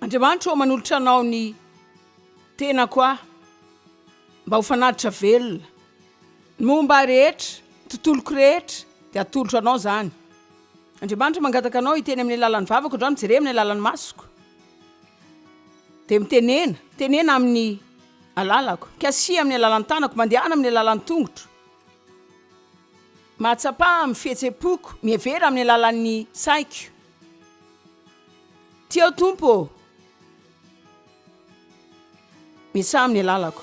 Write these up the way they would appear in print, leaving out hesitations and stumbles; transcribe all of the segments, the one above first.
Andriamanitra ao manolotra anao ny tena koa mba ho fanaditra velona. Ny momba rehetra, tontoloko rehetra dia atolotra anao zany. Andriamanitra mangataka anao hiteny amin'ny alalan'ny vavako, androany jereo amin'ny alalan'ny masoko. Dia tenena amin'ny alalako, kasia amin'ny alalan'ny tanako, mandehana amin'ny alalan'ny tongotro. Mahatsapa amin'ny fihetsem-poko, mievera amin'ny alalan'ny saiko. Tia Tompo, misa amin'ny alalako.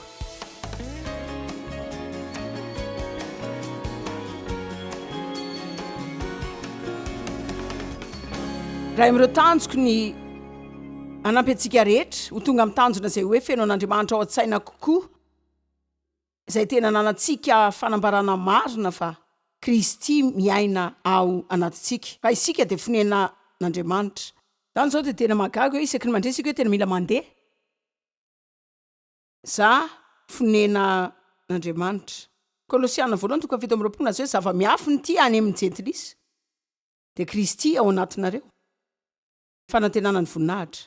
Raha amin'ireo tanjoko ny anampy antsika rehetra ho tonga amin'ny tanjona izay hoe feno an'Andriamanitra ao an-tsaina kokoa, izay tena nanantsika fanambarana marina fa Kristy miaina ao anatintsika. Fa isika dia fonenan'Andriamanitra. Zany izao dia tena mahagaga hoe isaky ny mandray isika hoe tena mila mandeha. Za fonenan'Andriamanitra. Kolosiana 1:7 nazy hoe zava-miafy ny ty any amin'ny jentilisa. Dia Kristy ao anatinareo. Fanantenana ny voninahitra.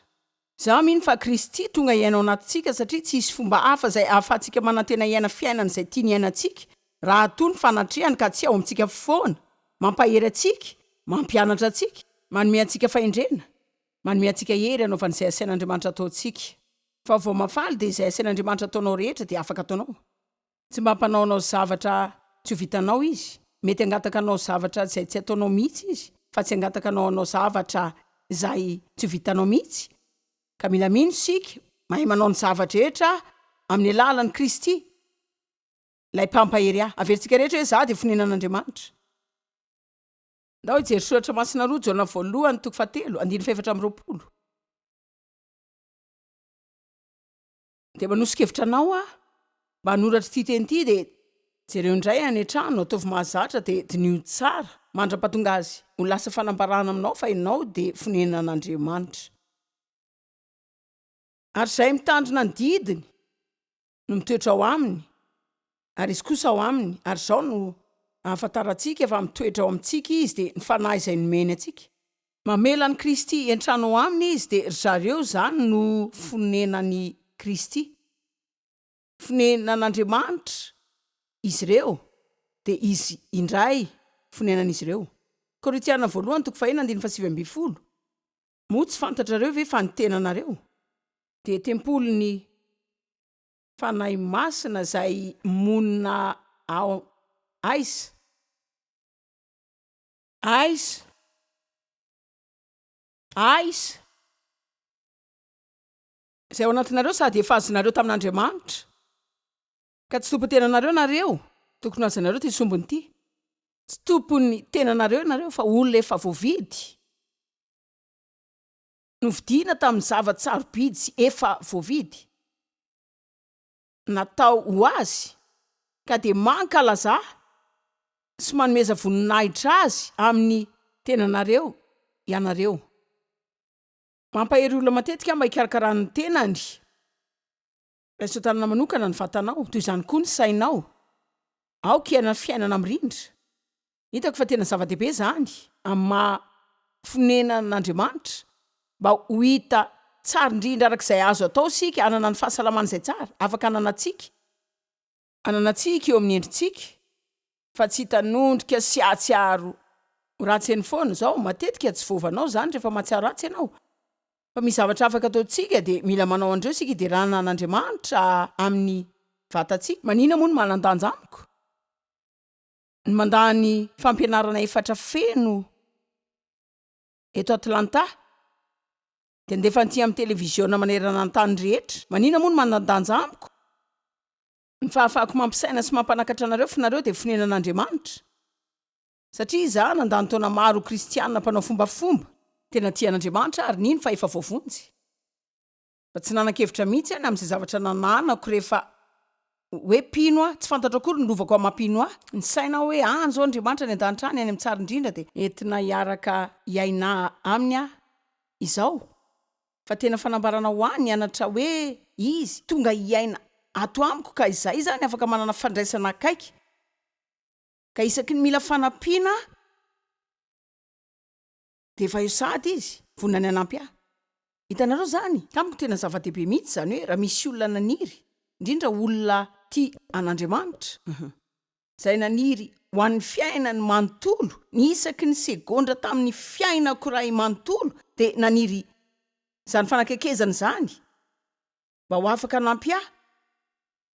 Za mino fa Kristy tonga iaina ao anatintsika satria tsy hisy fomba hafa izay ahafahantsika manantena iaina fiainana izay tiany iainantsika raha toy ny fanatrehany ka tsy ao amintsika foana, mampahery antsika, mampianatra antsika, manome antsika fahendrena, manome antsika hery anaovana izay asain'Andriamanitra ataontsika. Fa vao mafaly dia izay asain'Andriamanitra ataonao rehetra dia afaka ataonao. Tsy mba hampanaonao zavatra tsy ho vitanao izy. Mety hangataka anao zavatra izay tsy ataonao mihitsy izy, fa tsy hangataka anao zavatra izay tsy ho vitanao mihitsy. Ka mila mino isika mahay manao ny zavatra rehetra amin'ny alalan'i Kristy. Ilay mpampahery ahy. Averintsika rehetra hoe za dia fonenan'Andriamanitra. Ndao hijery soratra masina 2 Jona 1:7-20. Dia manosika-hevitra anao mba hanoratra ity teny ity dia jereo indray any an-trano ataovy mahazatra dia dinio tsara mandra-pahatonga azy ho lasa fanambarana aminao fa ianao dia fonenan'Andriamanitra. Ary izay mitandrina ny didiny no mitoetra ao aminy, ary izy kosa ao aminy, ary izao no ahafantarantsika fa mitoetra ao amintsika izy dia ny fanahy izay nomeny antsika. Mamela ny Kristy entrano ao aminy izy dia zareo zany no fonenan'i Kristy. Fonenan'Andriamanitra izy ireo dia izy indray fonenan'izy ireo. Korintiana 1:7-7. Moa tsy fantatrareo ve fa ny tenanareo dia tempolon'ny fanahy masina izay monina ao aiza izay ao anatinareo sady efa azonareo tamin'Andriamanitra ka tsy tompo tenanareo nareo. Tokony azonareo ty sombony ity. Tsy tompony tenanareo nareo fa olona efa voavidy. Novidiana tamin'ny zavatsarobidy sy efa voavidy. Natao ho azy ka dia mankalaza sy manomeza voninahitra azy amin'ny tenanareo ianareo. Mampahery olona matetika mba hikarakarana ny tenany. Raisotanana manokana ny vatanao, toy izany koa ny sainao. Aoka fiainana mirindra. Hitako fa tena zava-dehibe zany amin'ny mahafonenan'Andriamanitra mba ho hita tsara indrindra arak'izay azo atao sika anana ny fahasalamana izay tsara, afaka ananatsika eo amin'ny endritsika, fa tsy hitanondrika sy atsiaro ratsy eny foana zao. Matetika tsy vovanao zany rehefa mahatsiaro ratsy ianao. Fa misy zavatra afaka ataontsika dia mila manao andreo sika dia rana an'Andriamanitra amin'ny vatantsika. Manina moa no manandanja amiko? Ny mandany fampianarana 4 feno eto Atlanta dia ndefa ny amin'ny televiziona manerana ny tany rehetra. Manina moa no manandanja amiko? Ny fahafahako mampisaina sy mampanakatra anareo fa nareo dia fonenan'Andriamanitra. Satria za nandany taona maro kristianina mpanao fombafomba tena tian'Andriamanitra ary nino fa efa voavonjy. Fa tsy nanan-kevitra mihitsy any amin'izay zavatra nananako rehefa hoe pino tsy fantatra akory ny lovako amampino ny saina hoe zao Andriamanitra ny an-danitra any amin'ny tsara indrindra dia entina hiaraka iaina aminy izao. Fa tena fanambarana ho any anatra hoe izy tonga iaina ato amiko ka izay zany afaka manana fandraisana akaiky. Ka isaky ny mila fanampiana dia efa io sady izy vonany anampy ahy. Hitanareo zany, tamiko tena zava-dehibe mihitsy zany hoe raha misy olona naniry, indrindra olona tia an'Andriamanitra. Zay naniry ho an'ny fiainany manontolo, ny isaky ny segondra tamin'ny fiainako ray manontolo, de naniry zany fanakekezany zany mba ho afaka nampy ahy.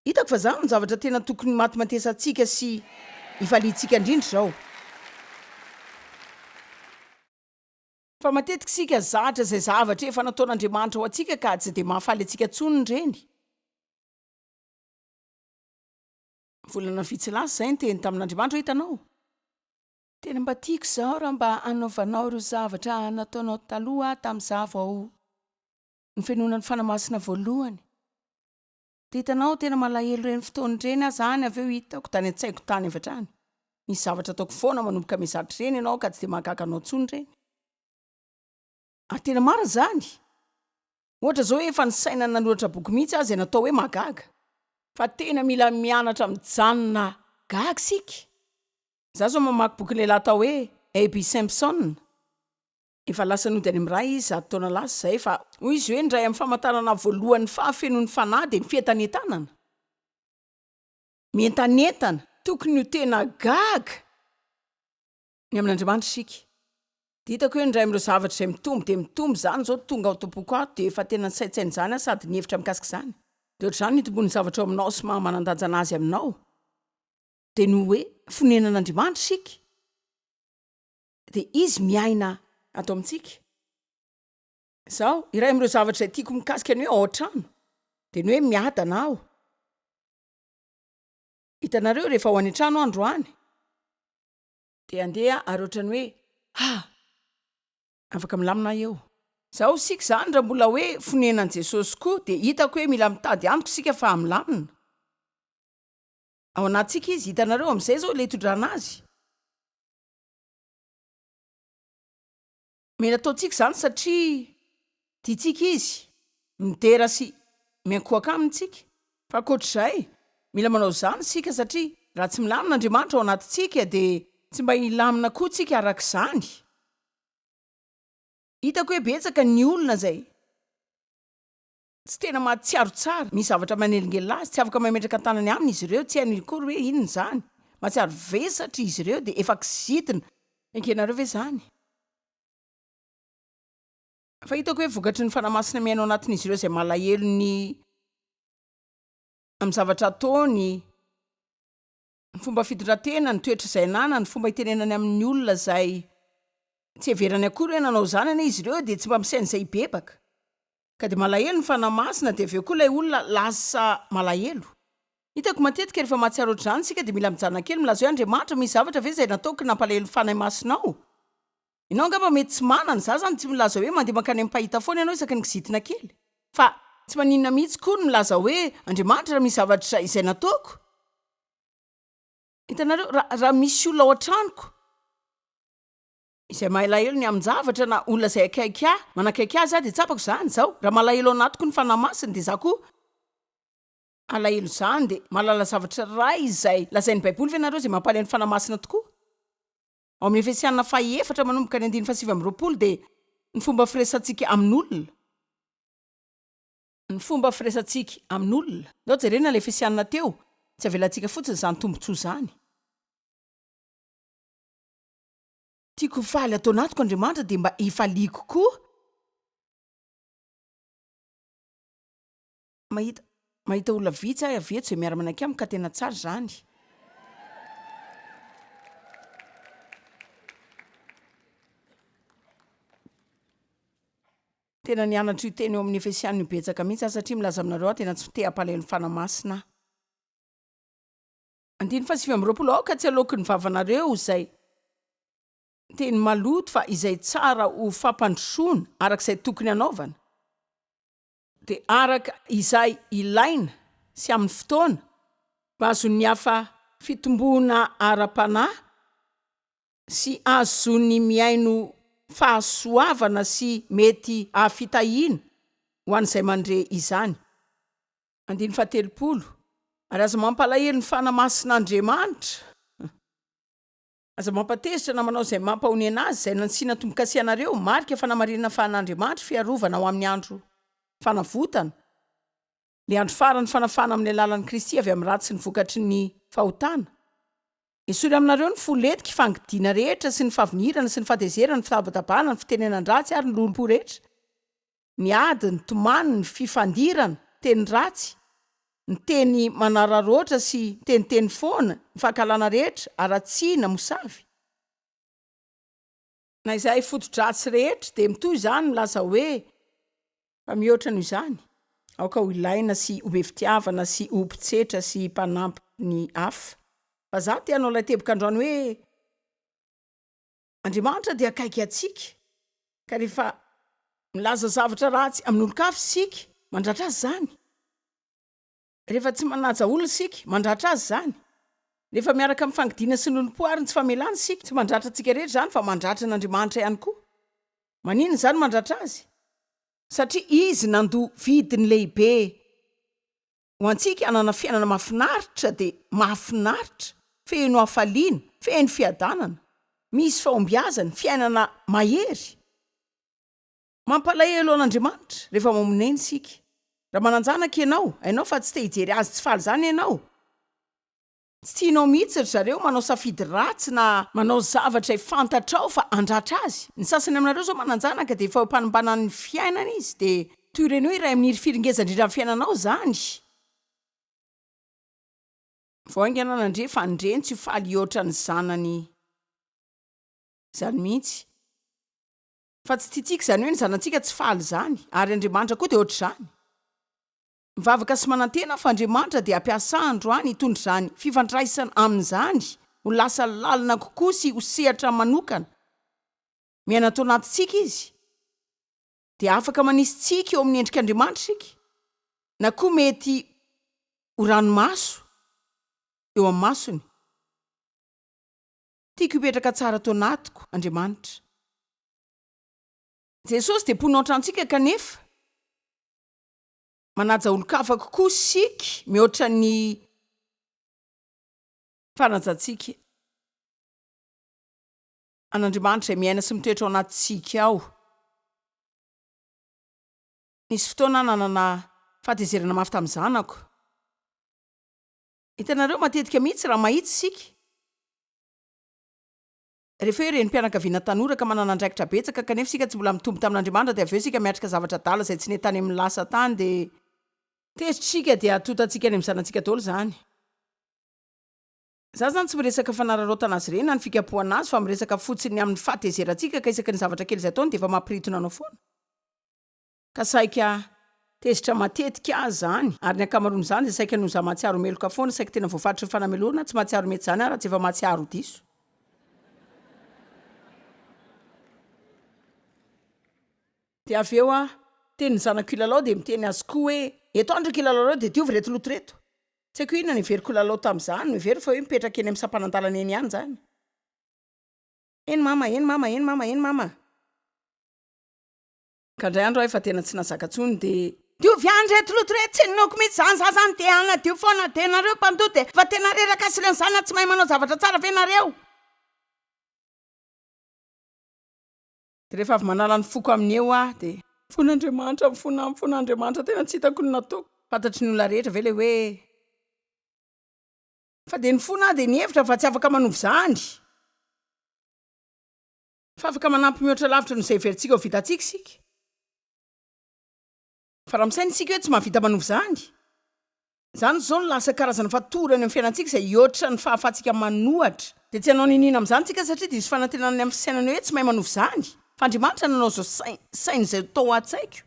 Hitako fa zany ny zavatra tena tokony matimatesantsika sy ifalitsika indrindra zao. Fa matetika sika zatra zay zavatra efa nataon'Andriamanitra ho atsika ka tsy de mahafaly atsika tsony reny. Volana vitsy lasa zay nyteny tamin'Andriamanitra hitanao. Tena mba tiako zao raha mba anaovanao ireo zavatra nataonao taloha tamin'izao vao ny fenonan'ny fanamasina voalohany. De hitanao tena malahelo reny fotoana reny zany avy eo hitako tany an-tsaiko tany avy hatrany. Misy zavatra ataoko foana manomboka mizatra reny ianao ka tsy de mahagaga anao tsony reny. Tena mara zany. Ohatra zao efa ny saina nanoratra boky mihitsy azy natao hoe mahagaga. Fa tena mila mianatra mijanona gaga sika. Za zao mamaky boky lehilahy atao hoe A.B. Simpson. Efa lasa nody any amin'ny ray izy 10 taona lasa zay fa hoy izy hoe ndray amin'ny famantarana voalohany fahafenon'ny fanahy de ny fientanentanana. Mientanentana tokony ho tena gaga ny amin'Andriamanitra sika. Ditako hoe ndray amin'ireo zavatra izay mitombo de mitombo zany zao tonga ao tompoko ato de efa tena saitsainy zany sady ny hevitra mikasika zany. De ohatr'izany nitombony zavatra ao aminao sy mamanandanja anazy aminao. De no hoe fonenan'Andriamanitra sika. De izy miaina ato amintsika. Zao iray amin'ireo zavatra izay tiako mikasika ny hoe ao an-trano de ny hoe miadana aho. Hitanareo rehefa ho any an-trano androany de andeha ary ohatrany hoe afaka milamina eo. Zao sika zany raha mbola hoe fonenan'i Jesosy koa de hitako hoe mila mitady amiko sika fa milamina. Ao anatsika izy hitanareo amin'izay zao le hitondrana azy. Mila ataontsika zany satria tiantsika izy midera sy miankohaka amintsika. Fa ankoatr'izay mila manao zany sika satria raha tsy milamina Andriamanitra ao anatintsika de tsy mba hilamina koa tsika arak'izany. Hitako hoe betsaka ny olona zay tsy tena mahatsiaro tsara, misy zavatra manelingely azy, tsy afaka mametraka tanany aminy izy ireo, tsy hainy kory hoe inona zany. Mahatsiaro vesatra izy ireo de efa kizitina. Enkenareo ve zany? Fa hitako hoe vokatry ny fanamasina miaino anatin'izy ireo zay malahelo ny amin'ny zavatra ataony, ny fomba fitondratena, ny toetra izay anana, ny fomba hitenenany amin'ny olona zay tsy heverany akory hoe nanao zany ane izy ireo de tsy mba misaina izay hibebaka. Ka de malahelo ny fanamasina de avy eo koa ilay olona lasa malahelo. Hitako matetika rehefa mahatsiaro ohatr'izany sika de mila mijanona kely milaza hoe Andriamanitra misy zavatra ve zay nataoko nampalahelo fanamasinao. Ianao angamba mety tsy manana za zany tsy milaza hoe mandeha mankany ampahita foana ianao isaky ny kizitina kely. Fa tsy maninona mihitsy koa ny milaza hoe Andriamanitra raha misy zavatra izay nataoko. Hitanareo raha misy olona ao an-tranoko izay malahelo ny amin-javatra na olona zay akaiky ahy, manakaiky azy aho de tsapako zany zao. Raha malahelo anatiko ny fanamasiny de za koa alahelo zany de malala zavatra ray izay lazain'ny Baiboly ve nareo zay mampalahelo ny fanamasina tokoa. Ao amin'ny Efesianina 4 manomboka ny 9:20 de ny fomba firesantsika amin'olona. Ny fomba firesantsika amin'olona. Ndao jerena le Efesianina teo, tsy avelantsika fotsiny zany tombontsoa zany. Tiako faly atao anatiko Andriamanitra de mba hifaliako koa. Mahita olona vitsy aho aveto zay miara-manaiky amiko ka tena tsara zany. Tena nianatra io teny eo amin'ny Efesianina betsaka mihitsy satria milaza aminareo tena tsy te hampalahelo fanamasina. 9:20 ao ka tsy aloky ny vavanareo zay teny maloto fa izay tsara ho fampandrosoana arak'izay tokony hanaovana. De araka izay ilaina sy amin'ny fotoana mba azon'ny hafa fitomboana ara-panahy sy azon'ny miaino fahasoavana sy mety ahafitahiana ho an'izay mandre izany. 9:30 ary aza mampalahelo ny fanamasin'Andriamanitra aza mampatezitra na manao zay mampahony anazy zay nansina tombo-kasi anareo marika fanamarinana fahan'Andriamanitra fiarovana ao amin'ny andro fanavotana le andro farany fanafana amin'ny alalan'i Kristy avy amin'ny ratsy ny vokatry ny fahotana. Esory aminareo ny foletika fangidiana rehetra sy ny fahavinirana sy ny fahatezerana ny fitabatabana ny fitenenan-dratsy ary ny lolompo rehetra, ny ady ny tomany ny fifandirana teny ratsy ny teny manararoatra sy teniteny foana ny fahakalana rehetra aratsiana mosavy na izay foto-dratsy rehetra dia mitoy izany milaza hoe fa mihoatra noho izany aoka ho ilaina sy ho be fitiavana sy ho mpitsetra sy mpanampy ny hafa. Fa za ty anao ilay teboka-androany hoe Andriamanitra dia akaiky atsika ka rehefa milaza zavatra ratsy amin'ny olo-kafa sika mandratra azy zany, rehefa tsy manaja olona sika mandratra azy zany, rehefa miaraka amin'ny fangidiana sy ny lolompo ary ny tsy famelana sika tsy mandratra antsika rehetra zany fa mandratra n'Andriamanitra ihany koa. Maninona zany mandratra azy? Satria izy nandoa vidiny lehibe ho antsika anana fiainana mahafinaritra dia mahafinaritra, feno hafaliana, feno fiadanana, misy fahombiazana, fiainana mahery. Mampalahelo an'Andriamanitra rehefa mamonena sika. Raha mananjanaka ianao, hainao fa tsy te hijery azy tsy faly zany ianao. Tsy tianao mihitsy ry zareo manao safidy ratsy na manao zavatra fantatrao fa andratra azy. Ny sasany aminareo zao mananjanaka dia efa mpanimbanan'ny fiainana izy dia toy ireny hoe iray miniry firingeza indrindra amin'ny fiainanao zany. Voaingana nandre fa ndreny tsy faly hihoatra ny zanany zany mihitsy. Fa tsy tiatsika zany hoe ny zanantsika tsy faly zany, ary Andriamanitra koa dia ohatr' izany. Mivavaka sy manantena fa Andriamanitra dia ampiasa androany hitondra izany fifandraisana amin'izany ho lasa lalina kokoa sy ho sehatra manokana. Miaina atao anatintsika izy dia afaka manisy tsika eo amin'ny endrik'Andriamanitra sika, na koa mety ho ranomaso eo amin'ny masony. Tiako hipetraka tsara atao anatiko Andriamanitra. Jesosy dia mponina ao an-trantsika kanefa manaja olo-kafa kokoa sika mihoatra ny fanajantsika an'Andriamanitra miaina sy mitoetra ao anatintsika ao. Nisy fotoana nanana fahatezerana mafy tamin'ny zanako. Hitanareo matetika mihitsy raha mahitsy sika rehefa hoe renim-pianakaviana tanora ka manana andraikitra betsaka kanefa sika tsy mbola mitombo tamin'Andriamanitra dia avy eo sika miatrika zavatra dala izay tsy nentany amin'ny lasa tany dia tezitritsika dia atotantsika any amin'ny zanantsika daholo zany. Za zany tsy miresaka fanararaotana azy ireny na ny fikapohana azy fa miresaka fotsiny amin'ny fahatezerantsika ka isaka ny zavatra kely izay ataony dia efa mampiritona anao foana. Ka saika tezitra matetika azy zany ary ny ankamaroany zany dia saika noho za mahatsiaro meloka foana, saika tena voafaritra ny fanamelona tsy mahatsiaro mety zany ary tsy efa mahatsiaro diso. Dia avy eo teny zanako ilalao dia miteny azy koa hoe eto andro kilalao reo dia diovy reto loto reto. Tsy haiko inona niveriko lalao tamin'izany, nivery fa hoe mipetraka eny amin'ny sampanandalana eny ihany zany. Eny mama, eny mama, eny mama, eny mama. Ka indray andro efa tena tsy nazaka tsony dia diovy ihany reto loto reto, tsy ninoko mihitsy zany za zany dia anadio foana dia nareo mpandoty fa tena reraka sy ileny zany tsy mahay manao zavatra tsara ve nareo. Dia rehefa avy manala ny foko aminy eo dia fon'Andriamanitra, fon'Andriamanitra tena tsy hitako ny nataoko. Fantatry ny olona rehetra ve le hoe fa dia ny fona dia nihevitra fa tsy afaka manovy zany. Fa afaka manampy mihoatra lavitra noho izay heverintsika ho vitantsika sika. Fa raha misaina isika hoe tsy mahavita manovy zany, zany zao no lasa karazana fatorany amin'ny fiainantsika izay hihoatra ny fahafahantsika manohatra. Dia tsy hanao ninina amin'izany tsika satria dia isy fanantenana amin'ny fisainana hoe tsy mahay manovy zany. Fa Andriamanitra nanao zao saina izay tao an-tsaiko.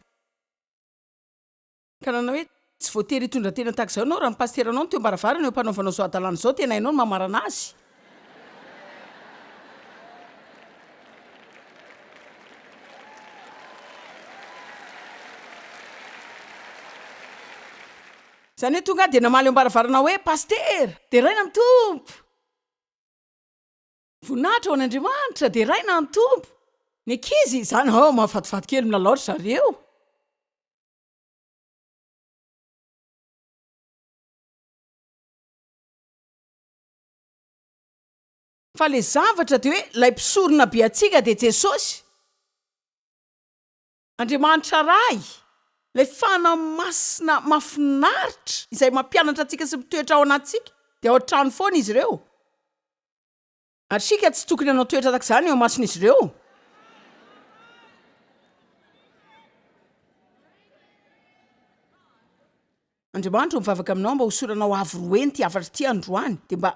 Ka nanao hoe tsy voatery hitondra tena tahaka izao ianao raha ny pasteranao no teo ambaravarana eo mpanaovanao zao adalana izao tena hainao ny mamarana azy. Zany hoe tonga dia namaly eo ambaravarana hoe paster dia raina amin'ny tompo. Voninahitra ho an'Andriamanitra dia raina amin'ny tompo. Ny ankizy zany mahafatifaty kely milalaotra zareo. fa le zavatra de hoe lay mpisorona be atsika de Jesosy. Andriamanitra ray, lay fanamasina mafinaritra izay mampianatra atsika sy mitoetra ao anatsika de ao an-trano foana izy ireo. Ary sika tsy tokony hanao toetra tak'izany eo mason'izy ireo. Andriamanitra mivavaka aminao mba hosoranao avo roeny ty avatra ty androany, de mba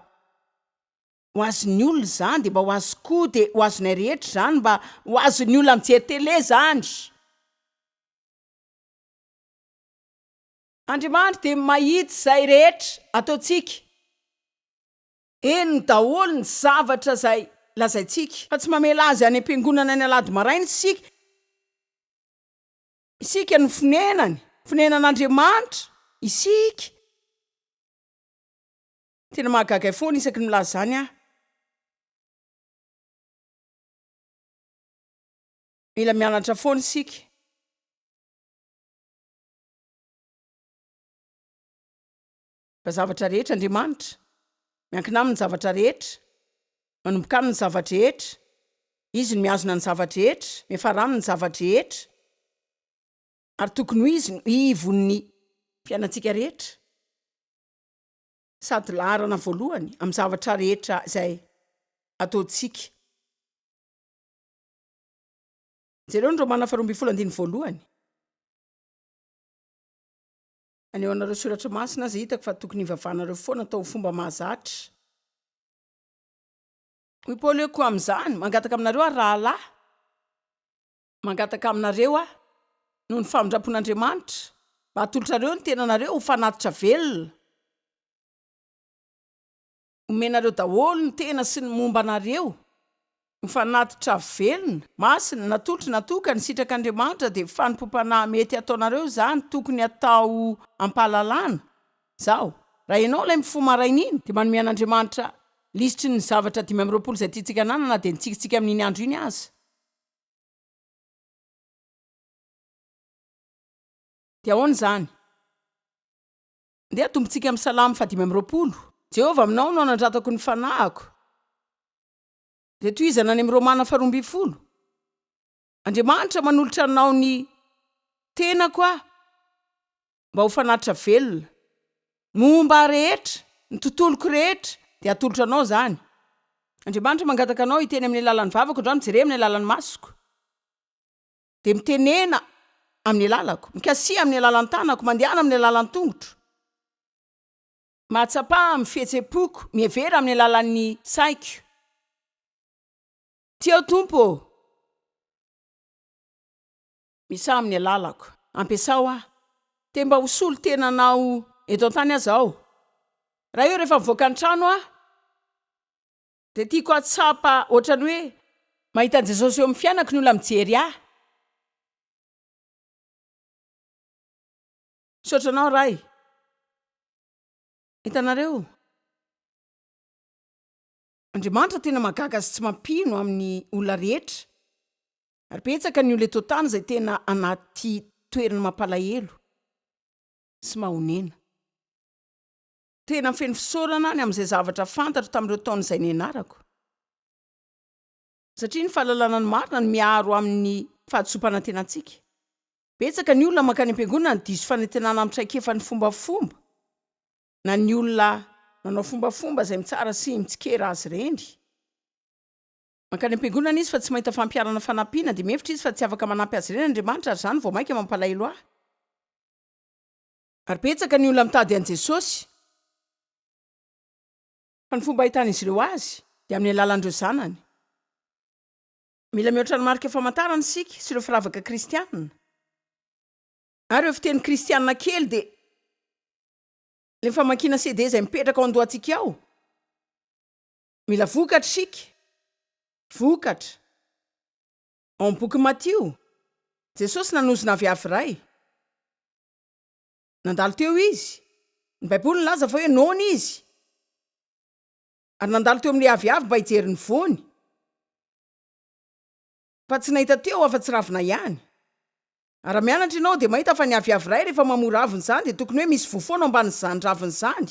ho azon'ny olona zany, de mba ho azo koa, de ho azonay rehetra zany, mba ho azon'ny olona mijery tele zany. Andriamanitra de mahita zay rehetra ataotsika. Eny daholo ny zavatra zay lazaitsika, fa tsy mamela azy any am-piangonana any alady maraina isika. Isika ny fonenan'Andriamanitra, isika. Tena mahagaga foana isaky ny milaza zany a. Mila mianatra foana isika. Fa zavatra rehetra Andriamanitra miankina aminy zavatra rehetra, manomboka aminy zavatra rehetra, izy ny miazona ny zavatra rehetra, miafarana ny zavatra rehetra. Ary tokony ho izy no ivon'ny mpiainatsika rehetra, sady laharana voalohany amin'ny zavatra rehetra izay ataotsika. Jereo ny Romana 12:1. Aneo anareo soratra masina azy hitako fa tokony hivavanareo foana atao fomba mahazatra. Hoy Paoly koa amin'izany, mangataka aminareo a rahalahy, mangataka aminareo a noho ny famindrapon'Andriamanitra mba hatolotrareo ny tenanareo ho fanatitra velona. Omenareo daholo ny tena sy ny momba anareo ho fanatitra velona, masina, natolotry natokany sitrak'Andriamanitra, de fanimpom-panahy mety ataonareo zany tokony atao ampahalalana. Zao, raha ianao lay mifo maraina iny, de manome an'Andriamanitra lisitry ny zavatra 520 zay tiantsika nanana de nitsikatsika amin'iny andro iny aza. De ahoana zany? Ndeha tombotsika amin'ny Salamo 520. Jehovah aminao no anandratako ny fanahiko. De toizana any amin'ny Romana 12. Andriamanitra manolotra anao ny tenako a mba ho fanatitra velona. Momba rehetra, ny tontoloko rehetra de atolotra anao zany. Andriamanitra mangataka anao hiteny amin'ny lalan'ny vavako, androany jereo amin'ny lalan'ny masoko. De mitenena amin'ny lalako, mikasi amin'ny lalan'ny tanako, mandehana amin'ny lalan'ny tongotro. Mahatsapa mifetsepoko, mievera amin'ny lalan'ny saiko. Teo tompo, misa amin'ny lalako, ampiasao a, te mba hosolo tenanao eto an-tany aza ao. Raha io rehefa mivoaka ny trano a, de tiako atsapa ohatrany hoe mahita Jesosy eo amin'ny fiainako ny olona mijery ahy. Sotranao ray, hitanareo, Andriamanitra tena magaga sy tsy mampino amin'ny olona rehetra. Ary betsaka ny olona eto an-tany zay tena anaty toerana mampalahelo sy mahonena. Tena feno fisaorana any amin'izay zavatra fantatro tamin'ireo taona izay nianarako. Satria ny fahalalana ny marina no miaro amin'ny fahatsopana tenantsika. Betsaka ny olona mankany am-piangonana ny diso fanantenana amin'ny traikefa ny fombafomba, na ny olona nanao fombafomba izay mitsara sy mitsikera azy reny. Mankany am-piangonana izy fa tsy mahita fampiarana fanampiana, de mihevitra izy fa tsy afaka manampy azy reny Andriamanitra, ary zany vao maika mampalahelo ahy. Ary betsaka ny olona mitady an Jesosy, fa ny fomba ahitan'izy ireo azy de amin'ny alalan'ireo zanany. Mila mihoatra ny marika famantarana isika sy ireo firavaka kristianina. Ary eo fiteny kristianina kely de le famakiana CD zay mipetraka ao an-dohantsika ao. Mila vokatra isika. Vokatra. Ao amin'ny boky Matio, Jesosy nanozona viavy ray. Nandalo teo izy. Ny Baiboly milaza fa hoe nona izy. Ary nandalo teo amin'ilay aviavy mba hijery ny voany. Fa tsy nahita teo afa-tsy ravina ihany. Ary mianatra ianao de mahita fa ny aviavy ray rehefa mamora raviny zany de tokony hoe misy vofoana ao ambanin'izany raviny zany.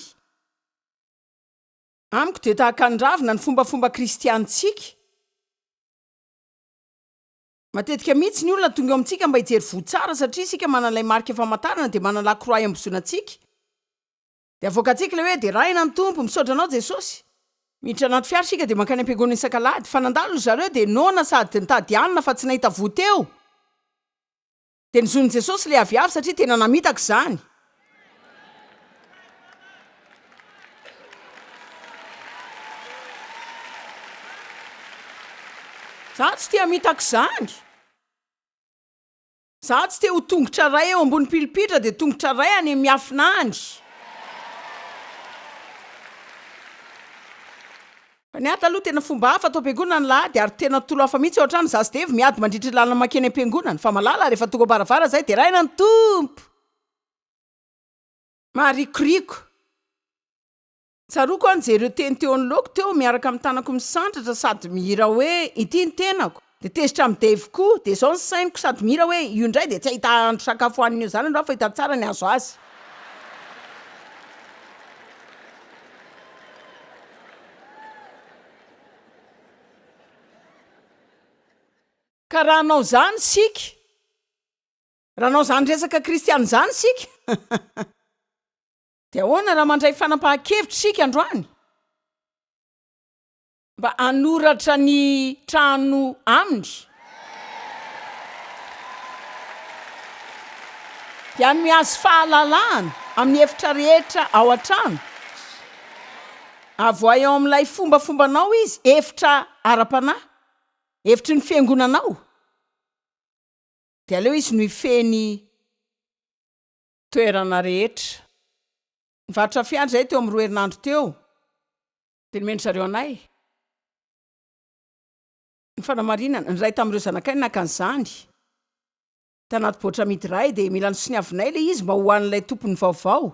amiko de tahaka andravina ny fombafomba kristiantsika matetika mihitsy ny olona tonga eo amintsika mba hijery vo tsara satria isika manan'ilay marika famantarana de manana lakroa ambozonantsika de avoakatsika le hoe de raina ny tompo misaotra anao jesosy miditra anaty fiara sika de mankany am-piangonana isan-kalady fa nandalo zareo de nona sady nitady anina fa tsy nahita vo teo de nizony jesosy le aviavy satria tena namitaka zany za tsy tia mitaka zany za tsy te ho tongotra ray eo ambony pilipitra de tongotra ray any miafinany fa ny ata aloha tena fomba hafa atao am-piangonana ny lahady ary tena tolo hafa mihitsy eo an-trano za sy devy miady mandritra lalana makeny am-piangonana fa malala rehefa tonga baravara zay de raina ny tompo maharikoriko tsaroko any jereo teny teo any loko teo miaraka amin'ny tanako misandratra sady mihira hoe ity ny tenako de tezitra amin'ny deviko de zao ny sainiko sady mihira hoe io indray de tsy ahita andro sakafo hoaniny io zany andro fa hita tsara ny azo azy ka raha anao zany sika raha anao zany resaka kristiany zany sika de ahoana raha mandray fanapahan-kevitra sika androany mba anoratra ny trano aminy de any mihazo fahalalahana amin'ny efitra rehetra ao an-trano avoa eo amin'ilay fombafombanao izy efitra ara-panahy efitry ny fiangonanao de aleo izy no ifeny toerana rehetra nivarotra fiandry zay teo amin'ny roa herinandro teo de nomendry zareo anay ny fanamarinana ny ray tamin'ireo zanakay nakan'izany tanaty boatra midiray de mila ny siniavinay le izy mba ho an'ilay tompony vaovao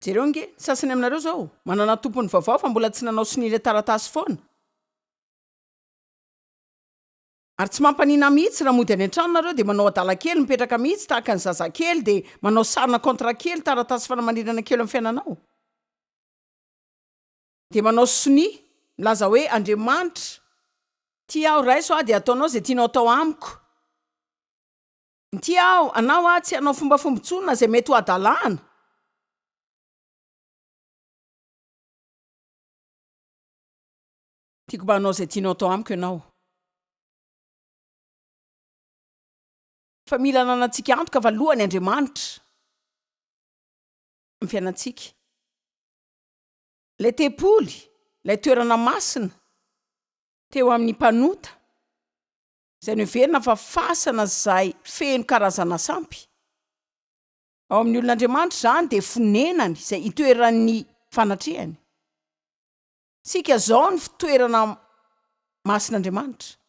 jereo nge sasany aminareo zao manana tompony vaovao fa mbola tsy nanao sinile taratasy foana ary tsy mampanina mihitsy raha mody any an-tranonareo de manao adala kely mipetraka mihitsy tahaka ny zazakely de manao sarina contrat kely taratasy fanamarinana kely amin'ny fiainanao de manao soni milaza hoe Andriamanitra tia aho raiso a de ataonao zay tianao atao amiko tia aho anao a tsy anao fombafombotsonina zay mety ho adalana tiako mba anao zay tianao atao amiko ianao fa mila nanantsika antoka fa lohany Andriamanitra amin'ny fiainantsika lay tempoly lay toerana masina teo amin'ny mpanota zay no verina fa fasana zay feno karazana sampy ao amin'ny olon'Andriamanitra zany de fonenany zay itoeran'ny fanatrehany sika zao ny fitoerana masin'Andriamanitra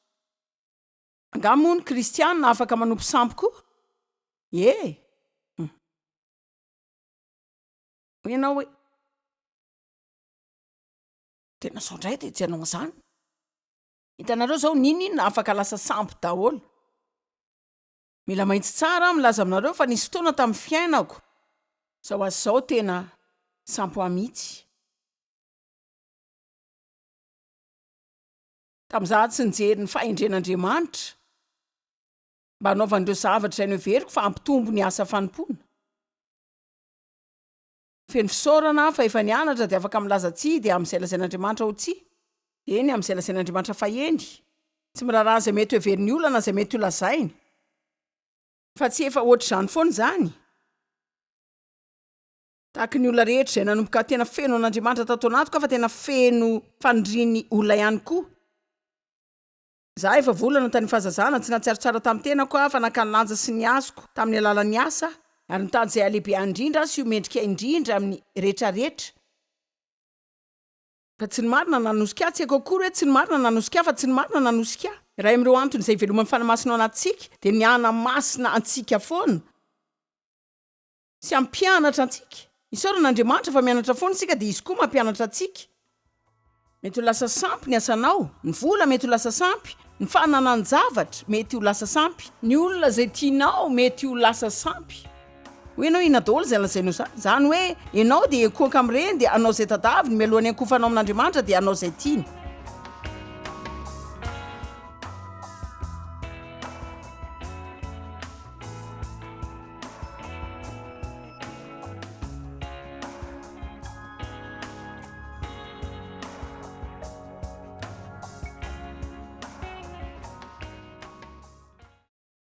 angamony kristianina afaka manompo sampy koa ianao hoe tena sao ndray de tsy anao zany hitanareo zao ninina afaka lasa sampy daholo mila maintsy tsara milaza aminareo fa nisy fotoana tamin'ny fiainako zao azy zao tena sampy ho amihitsy tamin'izaho tsy nijery ny fahendren'Andriamanitra mba hanaovan'ireo zavatra izay noheveriko fa ampitombo ny asa fanompona feno fisaorana fa efa nianatra de afaka milaza tsi de amin'izay lazain'Andriamanitra ho tsi eny amin'izay lazain'Andriamanitra fa eny tsy miraharaha zay mety hoheverin'ny olana zay mety ho lazainy fa tsy efa ohatr'izany foana zany tahaka ny olona rehetra izay nanomboka tena feno an'Andriamanitra tato anato ka fa tena feno fanindriny olona ihany koa za efa volana tany fahazazana tsy natsiarotsara tamin'ny tenako fa nakanylanja sy ny azoko tamin'ny alalan'ny asa ary nitady zay alehibe indrindra sy homendrika indrindra amin'ny rehetrarehetra fa tsy ny marina nanosika tsy haiko akory hoe tsy ny marina nanosika fa tsy ny marina nanosika raha amin'ireo antony izay veloman'ny fanamasina ao anatsika de miana masina antsika foana sy ampianatra antsika isaoran'Andriamanitra fa mianatra foana sika de izy koa mampianatra antsika mety ho lasa sampy ny asanao ny vola mety ho lasa sampy ny fananan-javatra mety ho lasa sampy ny olona zay tianao mety ho lasa sampy hoe anao ina daholo zay lazainao zany hoe ianao dia ekoaka amin'ireny dia anao izay tadaviny mialohan'ny ankofanao amin'Andriamanitra dia anao izay tiany